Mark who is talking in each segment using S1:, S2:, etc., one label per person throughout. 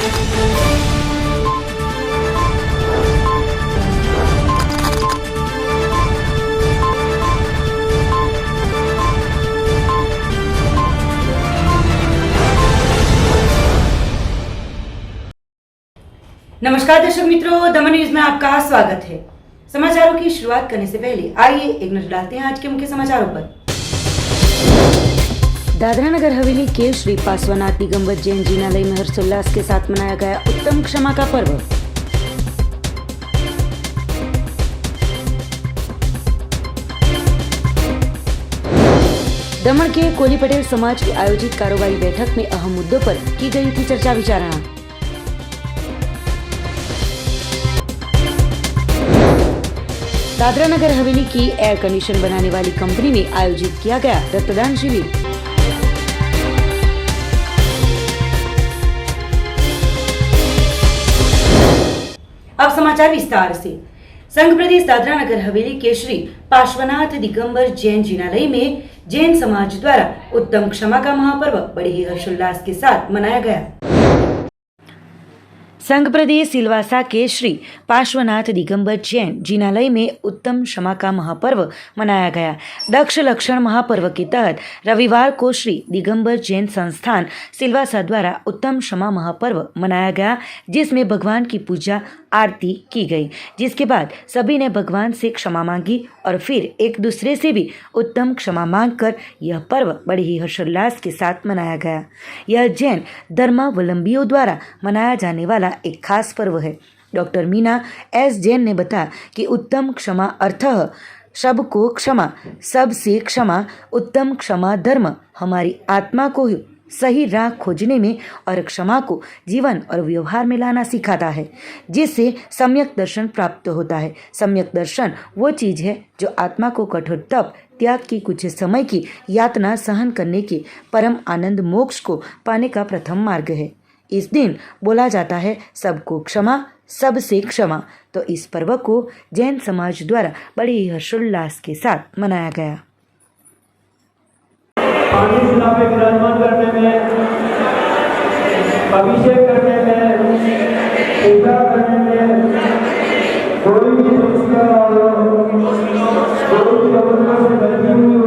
S1: नमस्कार दर्शक मित्रों, दमन न्यूज में आपका स्वागत है। समाचारों की शुरुआत करने से पहले आइए एक नजर डालते हैं आज के मुख्य समाचारों पर। दादरा नगर हवेली के श्री पार्श्वनाथ दिगंबर जैन जिनालय में हर्षोल्लास के साथ मनाया गया उत्तम क्षमा का पर्व। दमन के कोली पटेल समाज की आयोजित कारोबारी बैठक में अहम मुद्दों पर की गई थी चर्चा विचारणा। दादरा नगर हवेली की एयर कंडीशन बनाने वाली कंपनी में आयोजित किया गया रक्तदान शिविर। अब समाचार विस्तार से। संघ प्रदेश दादरा नगर हवेली के श्री पार्श्वनाथ दिगंबर जैन जिनालय में जैन समाज द्वारा उत्तम क्षमा का महापर्व बड़े ही हर्षोल्लास के साथ मनाया गया। संघ प्रदेश सिलवासा के श्री पार्श्वनाथ दिगंबर जैन जिनालय में उत्तम क्षमा का महापर्व मनाया गया। दक्ष लक्षण महापर्व के तहत रविवार को श्री दिगंबर जैन संस्थान सिलवासा द्वारा उत्तम क्षमा महापर्व मनाया गया, जिसमें भगवान की पूजा आरती की गई, जिसके बाद सभी ने भगवान से क्षमा मांगी और फिर एक दूसरे से भी उत्तम क्षमा मांगकर यह पर्व बड़े ही हर्षोल्लास के साथ मनाया गया। यह जैन धर्मावलंबियों द्वारा मनाया जाने वाला एक खास पर्व है। डॉक्टर मीना एस जैन ने बताया कि उत्तम क्षमा अर्थ सबको क्षमा, सबसे क्षमा, उत्तम क्षमा धर्म हमारी आत्मा को सही राह खोजने में और क्षमा को जीवन और व्यवहार में लाना सिखाता है, जिससे सम्यक दर्शन प्राप्त होता है। सम्यक दर्शन वो चीज़ है जो आत्मा को कठोर तप, त्याग की, कुछ समय की यातना सहन करने के परम आनंद मोक्ष को पाने का प्रथम मार्ग है। इस दिन बोला जाता है सबको क्षमा, सबसे क्षमा। तो इस पर्व को जैन समाज द्वारा बड़े ही हर्षोल्लास के साथ मनाया गया।
S2: पानी शिला पे विराजमान करने में, अभिषेक करने में, पूजा करने में कोई भी संस्कार और कोई भी अवस्था से गलती हुई हो,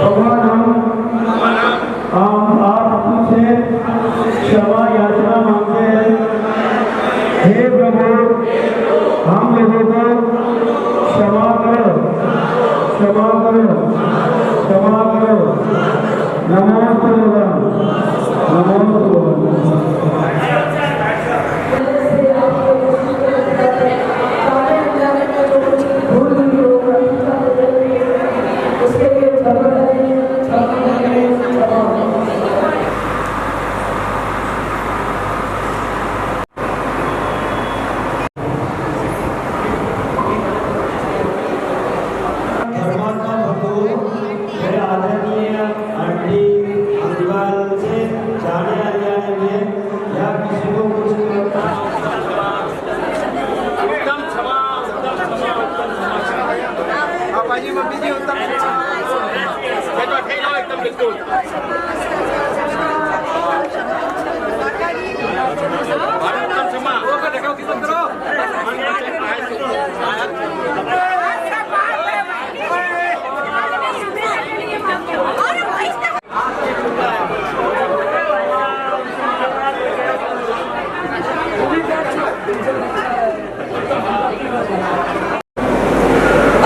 S2: भगवान हम आप मुझसे क्षमा याचना मांगते हैं। हे प्रभु, हम लोगों को क्षमा करो, क्षमा करो, क्षमा करो। नमोस्तु नमोस्तु।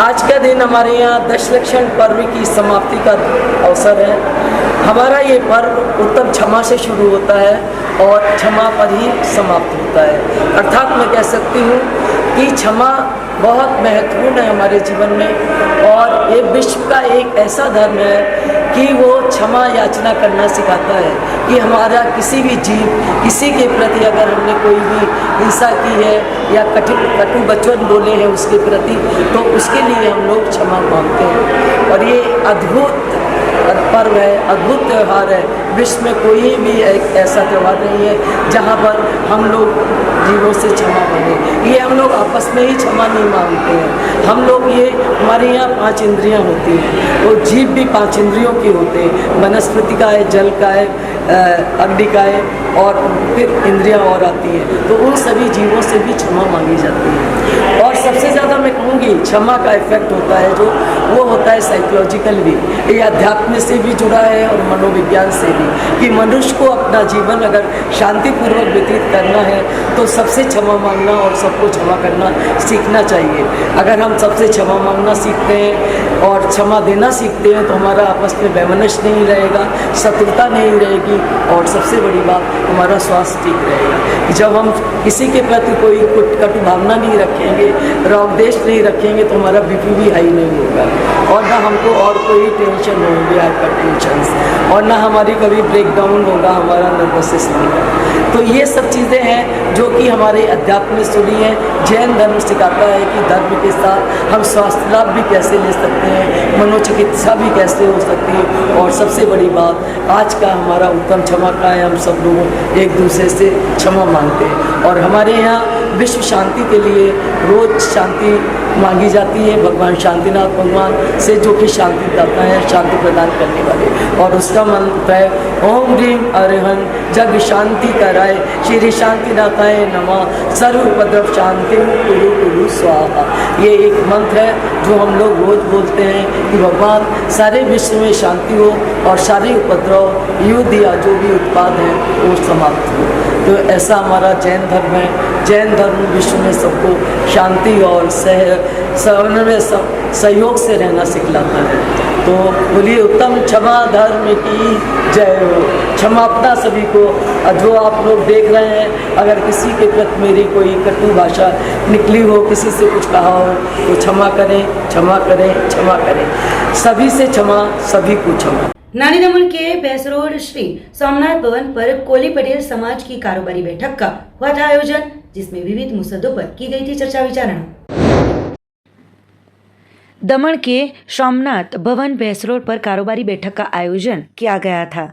S3: आज का दिन हमारे यहाँ दशलक्षण पर्व की समाप्ति का अवसर है। हमारा ये पर्व उत्तम क्षमा से शुरू होता है और क्षमा पर ही समाप्त होता है। अर्थात मैं कह सकती हूँ कि क्षमा बहुत महत्वपूर्ण है हमारे जीवन में, और ये विश्व का एक ऐसा धर्म है कि वो क्षमा याचना करना सिखाता है कि हमारा किसी भी जीव, किसी के प्रति अगर हमने कोई भी हिंसा की है या कटु वचन बोले हैं उसके प्रति, तो उसके लिए हम लोग क्षमा मांगते हैं। और ये अद्भुत पर्व है, अद्भुत त्यौहार है। विश्व में कोई भी एक ऐसा त्यौहार नहीं है जहाँ पर हम लोग जीवों से क्षमा मांगे। ये हम लोग आपस में ही क्षमा नहीं मांगते हैं। हम लोग ये हमारे यहाँ 5 इंद्रियाँ होती हैं, वो जीव भी 5 इंद्रियों के होते हैं। वनस्पति का है, जल का है, अग्नि का है, और फिर इंद्रियाँ और आती हैं। तो उन सभी जीवों से भी क्षमा मांगी जाती है। और सबसे ज़्यादा मैं कहूँगी क्षमा का इफेक्ट होता है जो, वो होता है साइकोलॉजिकल भी। ये अध्यात्म से भी जुड़ा है और मनोविज्ञान से भी, कि मनुष्य को अपना जीवन अगर शांतिपूर्वक व्यतीत करना है तो सबसे क्षमा मांगना और सबको क्षमा करना सीखना चाहिए। अगर हम सबसे क्षमा मांगना सीखते हैं और क्षमा देना सीखते हैं तो हमारा आपस में वैमनस्य नहीं रहेगा, शत्रुता नहीं रहेगी, और सबसे बड़ी बात हमारा स्वास्थ्य ठीक रहेगा। जब हम किसी के प्रति कोई कटु भावना नहीं रखेंगे, राग द्वेष नहीं रखेंगे, तो हमारा बीपी भी हाई नहीं होगा, और ना हमको और कोई टेंशन होगी, हाइपर टेंशन, और ना हमारी कभी ब्रेकडाउन होगा हमारा नर्वस सिस्टम का। तो ये सब चीज़ें हैं जो कि हमारे अध्यात्म में सुनी है। जैन धर्म सिखाता है कि धर्म के साथ हम स्वास्थ्य लाभ भी कैसे ले सकते हैं, मनोचिकित्सा भी कैसे हो सकती है, और सबसे बड़ी बात आज का हमारा उत्तम क्षमा का है। हम सब लोग एक दूसरे से क्षमा मांगते हैं, और हमारे यहाँ विश्व शांति के लिए रोज शांति मांगी जाती है भगवान शांतिनाथ भगवान से, जो कि शांति दाता है, शांति प्रदान करने वाले। और उसका मंत्र है ओम ह्रीं अरहं जग शांति कराए श्री शांतिनाथाय नमः सर्वोपद्रव शांति कुरु कुरु स्वाहा। ये एक मंत्र है जो हम लोग रोज बोलते हैं कि भगवान सारे विश्व में शांति हो और सारे उपद्रव, युद्ध या जो भी उत्पाद हैं वो समाप्त हो। तो ऐसा हमारा जैन धर्म है। जैन धर्म विश्व में सबको शांति और समन्वय सहयोग से रहना सिखलाता है। तो बोलिए उत्तम क्षमा धर्म की जय हो। क्षमा अपना सभी को। जो आप लोग देख रहे हैं, अगर किसी के प्रति मेरी कोई कटु भाषा निकली हो, किसी से कुछ कहा हो, तो क्षमा करें, क्षमा करें, क्षमा करें। सभी से क्षमा, सभी को क्षमा।
S1: नानी दमन के भैंस रोड श्री सोमनाथ भवन पर कोली पटेल समाज की कारोबारी बैठक का हुआ था आयोजन, जिसमें विविध मुद्दों पर की गई थी चर्चा विचारणा। दमन के सोमनाथ भवन भैंस रोड पर कारोबारी बैठक का आयोजन किया गया था।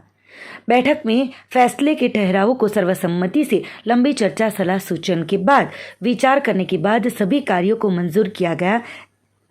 S1: बैठक में फैसले के ठहरावों को सर्वसम्मति से लंबी चर्चा सलाह सूचन के बाद विचार करने के बाद सभी कार्यों को मंजूर किया गया,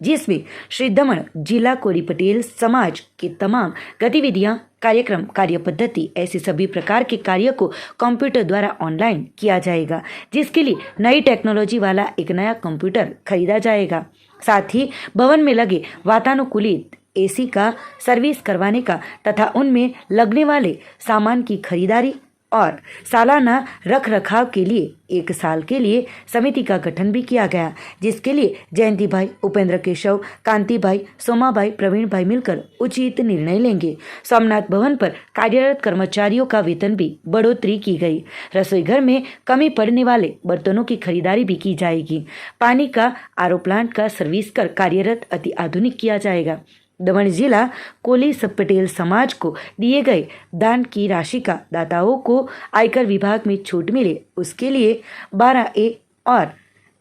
S1: जिसमें श्री दमन जिला कोली पटेल समाज की तमाम गतिविधियां, कार्यक्रम, कार्य पद्धति ऐसे सभी प्रकार के कार्य को कंप्यूटर द्वारा ऑनलाइन किया जाएगा, जिसके लिए नई टेक्नोलॉजी वाला एक नया कंप्यूटर खरीदा जाएगा। साथ ही भवन में लगे वातानुकूलित एसी का सर्विस करवाने का तथा उनमें लगने वाले सामान की खरीदारी और सालाना रख रखाव के लिए 1 साल के लिए समिति का गठन भी किया गया, जिसके लिए जयंती भाई, उपेंद्र केशव, कांति भाई, सोमा भाई, प्रवीण भाई मिलकर उचित निर्णय लेंगे। सोमनाथ भवन पर कार्यरत कर्मचारियों का वेतन भी बढ़ोतरी की गई। रसोई घर में कमी पड़ने वाले बर्तनों की खरीदारी भी की जाएगी। पानी का आरओ प्लांट का सर्विस कर कार्यरत अति आधुनिक किया जाएगा। दमन जिला कोली सब पटेल समाज को दिए गए दान की राशि का दाताओं को आयकर विभाग में छूट मिले, उसके लिए 12A और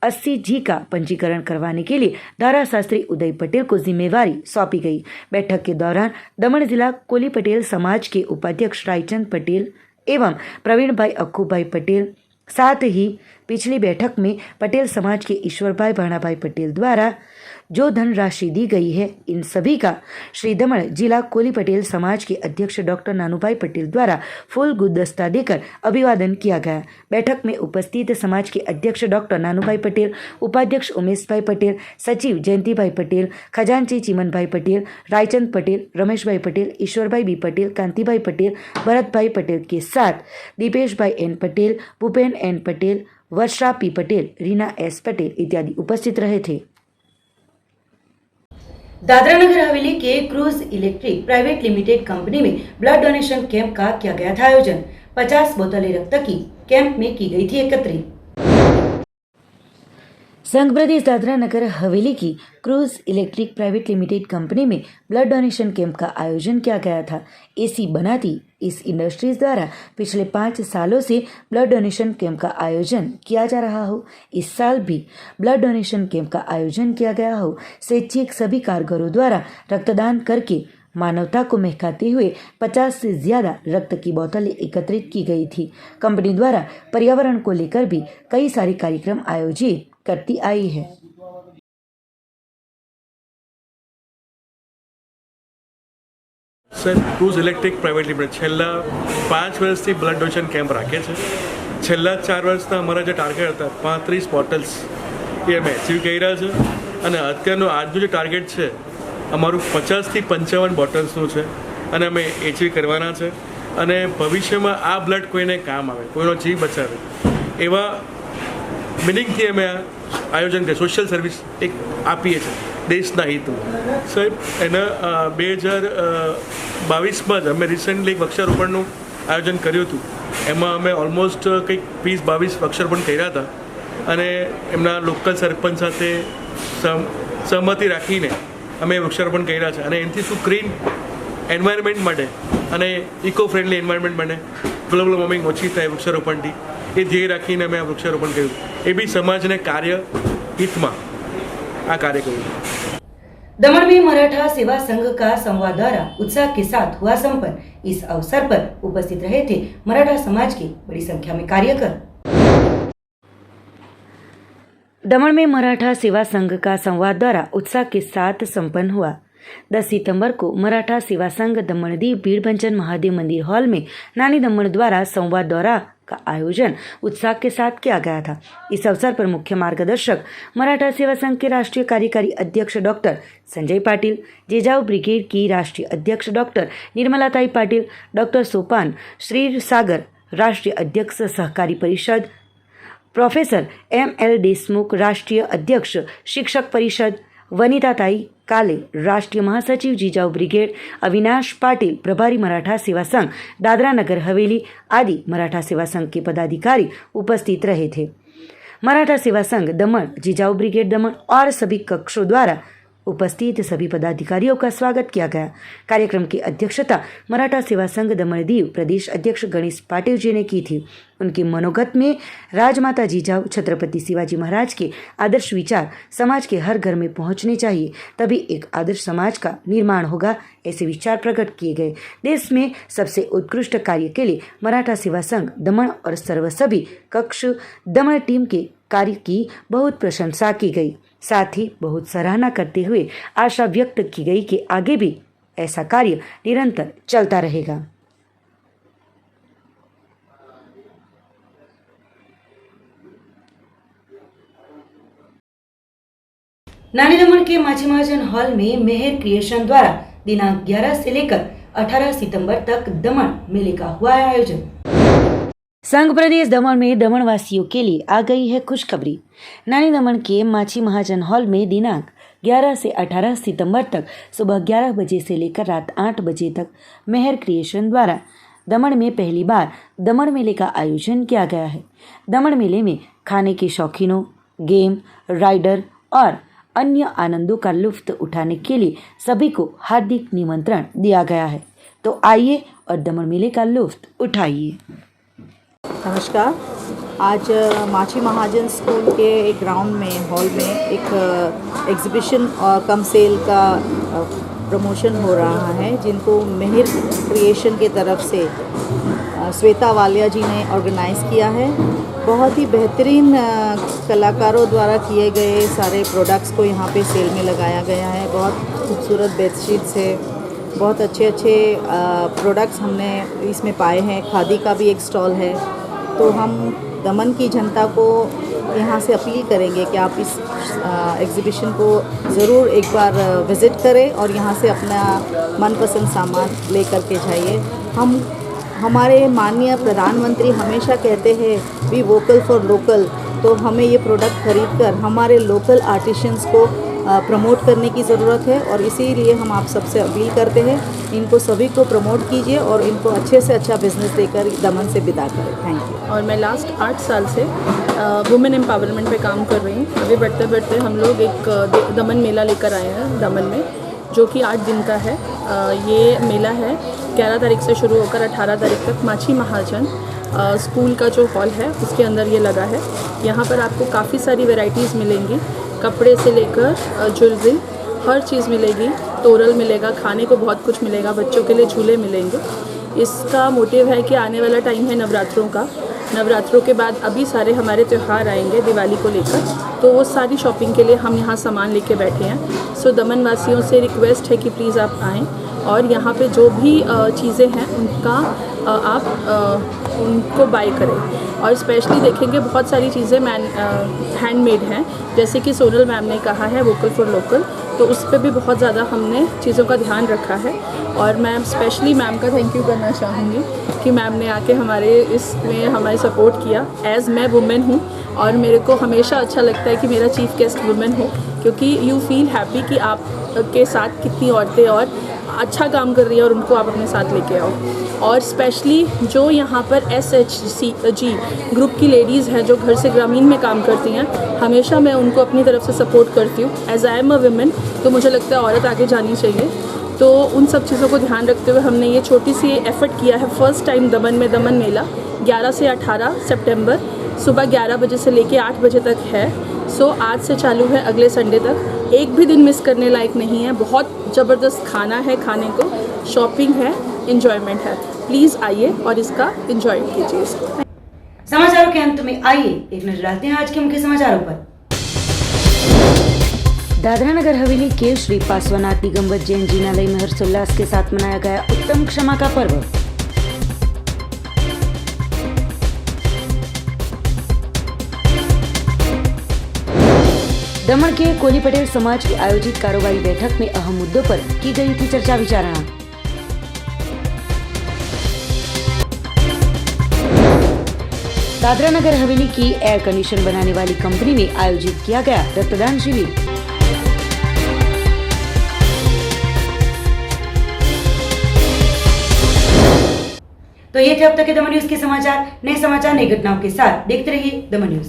S1: 80G का पंजीकरण करवाने के लिए धारा शास्त्री उदय पटेल को जिम्मेवारी सौंपी गई। बैठक के दौरान दमन जिला कोली पटेल समाज के उपाध्यक्ष रायचंद पटेल एवं प्रवीण भाई, अक्खू भाई पटेल, साथ ही पिछली बैठक में पटेल समाज के ईश्वर भाई, भाणा भाई पटेल द्वारा जो धनराशि दी गई है, इन सभी का श्री दमन जिला कोली पटेल समाज के अध्यक्ष डॉक्टर नानूभाई पटेल द्वारा फूल गुलदस्ता देकर अभिवादन किया गया। बैठक में उपस्थित समाज के अध्यक्ष डॉक्टर नानूभाई पटेल, उपाध्यक्ष उमेश भाई पटेल, सचिव जयंती भाई पटेल, खजांची चिमन भाई पटेल, रायचंद पटेल, रमेश भाई पटेल, ईश्वर भाई बी पटेल, कांति भाई पटेल, भरत भाई पटेल के साथ दीपेश भाई एन पटेल, भूपेन एन पटेल, वर्षा पी पटेल, रीना एस पटेल इत्यादि उपस्थित रहे थे। दादरा नगर हवेली के cruise electric private limited company में ब्लड डोनेशन कैंप का किया गया था आयोजन। 50 बोतलें रक्त की कैंप में की गई थी एकत्रित। संघ प्रदेश दादरा नगर हवेली की cruise electric private limited company में ब्लड डोनेशन कैंप का आयोजन किया गया था। एसी बनाती इस इंडस्ट्रीज द्वारा पिछले 5 सालों से ब्लड डोनेशन कैंप का आयोजन किया जा रहा हो। इस साल भी ब्लड डोनेशन कैंप का आयोजन किया गया हो। स्वैच्छिक सभी कारीगरों द्वारा रक्तदान करके मानवता को महकाते हुए 50 से ज़्यादा रक्त की बोतलें एकत्रित की गई थी। कंपनी द्वारा पर्यावरण को लेकर भी कई सारे कार्यक्रम आयोजित करती आई है।
S4: Sir cruise electric private limited છેલ્લા 5 વર્ષથી બ્લડ ડોનેશન કેમ્પ રાખે છે. છેલ્લા 4 વર્ષના અમારા જે ટાર્ગેટ હતા 35 બોટલ્સ એ અમે એચીવ કર્યા છે અને અત્યારનું આજનું જે ટાર્ગેટ છે અમારું 50થી 55 બોટલ્સનું છે અને અમે એચીવ કરવાના છે અને ભવિષ્યમાં આ બ્લડ કોઈને કામ આવે, કોઈનો જીવ બચાવે એવા મિનિંગથી અમે આ આયોજન કરીએ. સોશિયલ સર્વિસ એક આપીએ છીએ દેશના હિતમાં. સાહેબ એના 2022માં જ અમે રિસેન્ટલી એક વૃક્ષારોપણનું આયોજન કર્યું હતું. એમાં અમે ઓલમોસ્ટ કંઈક 20-22 વૃક્ષારોપણ કર્યા હતા અને એમના લોકલ સરપંચ સાથે સહમતિ રાખીને અમે વૃક્ષારોપણ કર્યા છે. અને એનાથી શું ક્લીન એન્વાયરમેન્ટ માટે અને ઇકો ફ્રેન્ડલી એન્વાયરમેન્ટ માટે ગ્લોબલ વોર્મિંગ ઓછી થાય વૃક્ષારોપણથી એ ધ્યેય રાખીને અમે આ વૃક્ષારોપણ કર્યું. એ બી સમાજને કાર્ય हितमा आ कार्य करूँ.
S1: दमन में मराठा सेवा संघ का संवाद द्वारा उत्साह के साथ हुआ संपन्न। इस अवसर पर उपस्थित रहे थे मराठा समाज के बड़ी संख्या में कार्यकर। दमन में मराठा सेवा संघ का संवाद द्वारा उत्साह के साथ संपन्न हुआ। 10 सितंबर को मराठा सेवा संघ दमनदीप भीड़भंजन महादेव मंदिर हॉल में नानी दमन द्वारा संवाद दौरा का आयोजन उत्साह के साथ किया गया था। इस अवसर पर मुख्य मार्गदर्शक मराठा सेवा संघ के राष्ट्रीय कार्यकारी अध्यक्ष डॉक्टर संजय पाटिल, जिजाऊ ब्रिगेड की राष्ट्रीय अध्यक्ष डॉक्टर निर्मलाताई पाटिल, डॉक्टर सोपान श्री सागर राष्ट्रीय अध्यक्ष सहकारी परिषद, प्रोफेसर ML देशमुख राष्ट्रीय अध्यक्ष शिक्षक परिषद, वनिताताई काले राष्ट्रीय महासचिव जिजाऊ ब्रिगेड, अविनाश पाटिल प्रभारी मराठा सेवा संघ दादरा नगर हवेली आदि मराठा सेवा संघ के पदाधिकारी उपस्थित रहे थे। मराठा सेवा संघ दमन, जिजाऊ ब्रिगेड दमन और सभी कक्षों द्वारा उपस्थित सभी पदाधिकारियों का स्वागत किया गया। कार्यक्रम की अध्यक्षता मराठा सेवा संघ दमनदीव प्रदेश अध्यक्ष गणेश पाटिल जी ने की थी। उनके मनोगत में राजमाता जिजाऊ छत्रपति शिवाजी महाराज के आदर्श विचार समाज के हर घर में पहुंचने चाहिए, तभी एक आदर्श समाज का निर्माण होगा, ऐसे विचार प्रकट किए गए। देश में सबसे उत्कृष्ट कार्य के लिए मराठा सेवा संघ दमन और सर्व सभी कक्ष दमन टीम के कार्य की बहुत प्रशंसा की गई। साथ ही बहुत सराहना करते हुए आशा व्यक्त की गई कि आगे भी ऐसा कार्य निरंतर चलता रहेगा। नानी दमन के माछी महाजन हॉल में मेहर क्रिएशन द्वारा दिनांक 11 से लेकर 18 सितंबर तक दमन मेले का हुआ आयोजन। संघ प्रदेश दमन में दमन वासियों के लिए आ गई है खुशखबरी। नानी दमन के माछी महाजन हॉल में दिनांक 11 से 18 सितंबर तक सुबह 11 बजे से लेकर रात 8 बजे तक मेहर क्रिएशन द्वारा दमन में पहली बार दमन मेले का आयोजन किया गया है। दमन मेले में खाने के शौकीनों, गेम, राइडर और अन्य आनंदों का लुत्फ उठाने के लिए सभी को हार्दिक निमंत्रण दिया गया है। तो आइए और दमन मेले का लुत्फ उठाइए।
S5: नमस्कार। आज माछी महाजन स्कूल के एक ग्राउंड में हॉल में एक एग्ज़िबिशन और कम सेल का प्रमोशन हो रहा है, जिनको मेहर क्रिएशन के तरफ से श्वेता वालिया जी ने ऑर्गेनाइज़ किया है। बहुत ही बेहतरीन कलाकारों द्वारा किए गए सारे प्रोडक्ट्स को यहाँ पे सेल में लगाया गया है। बहुत खूबसूरत बेडशीट्स है, बहुत अच्छे अच्छे प्रोडक्ट्स हमने इसमें पाए हैं। खादी का भी एक स्टॉल है। तो हम दमन की जनता को यहाँ से अपील करेंगे कि आप इस एग्ज़िबिशन को ज़रूर एक बार विज़िट करें और यहाँ से अपना मनपसंद सामान ले कर के जाइए। हमारे माननीय प्रधानमंत्री हमेशा कहते हैं बी वोकल फॉर लोकल, तो हमें ये प्रोडक्ट खरीद कर हमारे लोकल आर्टिशंस को प्रमोट करने की ज़रूरत है। और इसीलिए हम आप सबसे अपील करते हैं, इनको सभी को प्रमोट कीजिए और इनको अच्छे से अच्छा बिजनेस देकर दमन से विदा करें। Thank you.
S6: और मैं लास्ट 8 साल से वुमेन एम्पावरमेंट पे काम कर रही हूँ। अभी बढ़ते बढ़ते हम लोग एक दमन मेला लेकर आए हैं दमन में, जो कि 8 दिन का है। ये मेला है 11 तारीख से शुरू होकर 18 तारीख तक माछी महाजन स्कूल का जो हॉल है उसके अंदर ये लगा है। यहाँ पर आपको काफ़ी सारी वैरायटीज़ मिलेंगी, कपड़े से लेकर ज्वेलरी हर चीज़ मिलेगी। तोरल मिलेगा, खाने को बहुत कुछ मिलेगा, बच्चों के लिए झूले मिलेंगे। इसका मोटिव है कि आने वाला टाइम है नवरात्रों का। नवरात्रों के बाद अभी सारे हमारे त्यौहार आएंगे दिवाली को लेकर, तो वो सारी शॉपिंग के लिए हम यहाँ सामान लेके बैठे हैं। सो दमन वासियों से रिक्वेस्ट है कि प्लीज़ आप आएँ और यहाँ पे जो भी चीज़ें हैं उनका आप उनको बाय करें। और स्पेशली देखेंगे बहुत सारी चीज़ें हैंडमेड हैं, जैसे कि सोनल मैम ने कहा है वोकल फॉर लोकल, तो उस पर भी बहुत ज़्यादा हमने चीज़ों का ध्यान रखा है। और मैं स्पेशली मैम का थैंक यू करना चाहूँगी कि मैम ने आके हमारे इसमें हमारी सपोर्ट किया। एज़ मैं वुमेन हूँ और मेरे को हमेशा अच्छा लगता है कि मेरा चीफ गेस्ट वुमेन हो, क्योंकि यू फील हैप्पी कि आप के साथ कितनी औरतें और अच्छा काम कर रही है और उनको आप अपने साथ लेके आओ। और स्पेशली जो यहाँ पर SHG ग्रुप की लेडीज़ हैं जो घर से ग्रामीण में काम करती हैं, हमेशा मैं उनको अपनी तरफ से सपोर्ट करती हूँ। As I am a woman, तो मुझे लगता है औरत आगे जानी चाहिए। तो उन सब चीज़ों को ध्यान रखते हुए हमने ये छोटी सी एफ़र्ट किया है। फर्स्ट टाइम दमन में दमन मेला 11 से 18 सितंबर सुबह 11 बजे से लेके 8 बजे तक है। सो आज से चालू है अगले संडे तक, एक भी दिन मिस करने लायक नहीं है। बहुत ज़बरदस्त खाना है, खाने को शॉपिंग है, इन्जॉयमेंट है। प्लीज़ आइए और इसका इन्जॉय कीजिए इसको।
S1: समाचारों के अंत में आइए एक नजर डालते हैं आज के मुख्य समाचारों पर। दादरा नगर हवेली के श्री पार्श्वनाथ दिगंबर जैन जिनालय में हर्षोल्लास के साथ मनाया गया उत्तम क्षमा का पर्व। दमन के कोली पटेल समाज की आयोजित कारोबारी बैठक में अहम मुद्दों पर की गई थी चर्चा विचारणा। दादरा नगर हवेली की एयर कंडीशन बनाने वाली कंपनी में आयोजित किया गया रक्तदान शिविर। तो ये थे अब तक के दमन न्यूज के समाचार। नए समाचार, नई घटनाओं के साथ देखते रहिए दमन न्यूज।